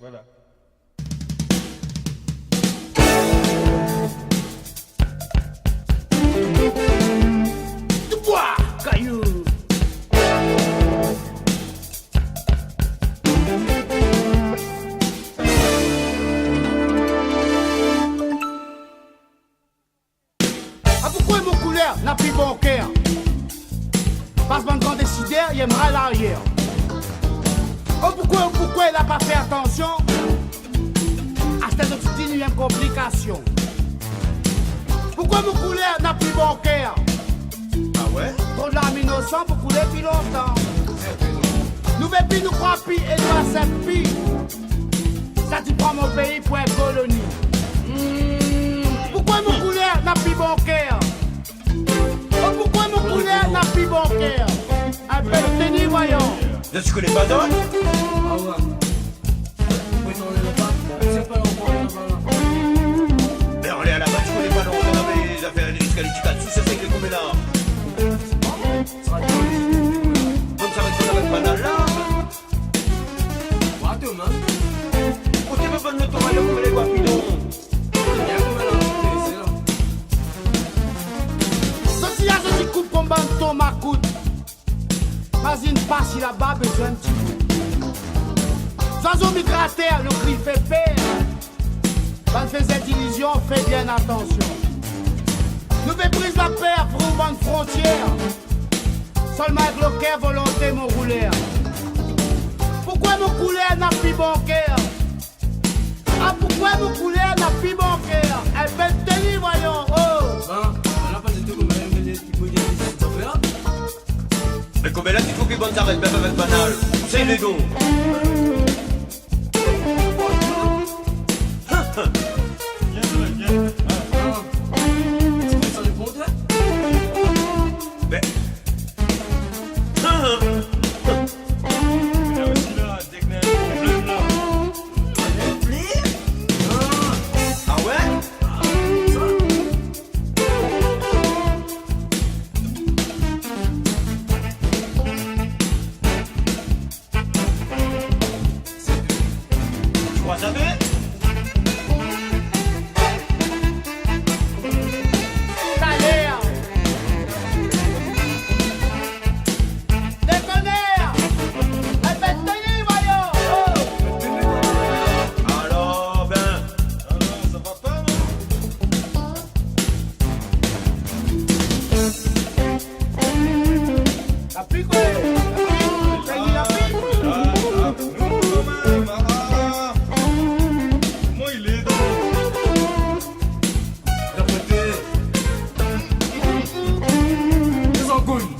Voilà. Du bois, caillou. Ah, pourquoi mon couleur n'a plus bon cœur? Parce qu'un grand décideur, il aimera l'arrière. Oh, pourquoi il n'a pas fait attention à cette petite complication? Pourquoi mon couleur n'a plus bon cœur? Ah ouais? Trop de l'âme innocente pour couler depuis longtemps. Nous veut plus nous croire pis et nous accepte pis. Ça tu prends mon pays pour une colonie. Pourquoi mon couleur n'a plus bon cœur? Oh, pourquoi mon couleur n'a plus bon cœur? Un peu de tenue, voyons. Là, tu connais pas d'autres? Ah ouais. Oui, non, on est là-bas. C'est pas là-bas. Mais on est à la base, tu connais pas non, on avait les affaires des disqualifications, c'est que combien là? Donc ça va être qu'on avec banal là? Ouais, tout, man. Où tu veux pas notre royaume comme les guapidons? Il y a combien là? C'est là. Ceci a je coupe comme banton ma coûte. Pas une passe là-bas, besoin de petit bout. Oiseau migrataire, le cri fait peur. Quand faisait illusion, fais bien attention. Nous fait prise la paire pour une bonne frontière. Seulement avec le cœur, volonté, mon rouleur. Pourquoi mon couleur n'a plus bon cœur? Ah, pourquoi mon couleur n'a plus bon cœur? Elle peut tenir, voyons, oh! Ben, on n'a pas de tout comme elle, mais il faut dire que c'est là. Mais combien là, il faut qu'ils bonnes arrêtent même avec banal. C'est les dons. Mais. Là aussi là, dès que problème là. Ah ouais? Tu crois ça fait? Salaire! Déconner! Elle peut tenir, voyons, oh! Alors, ben. Alors, ça va pas, non? La pique, ouais! La pique! La pique! Moi, il est dans. D'un côté, ils en couillent.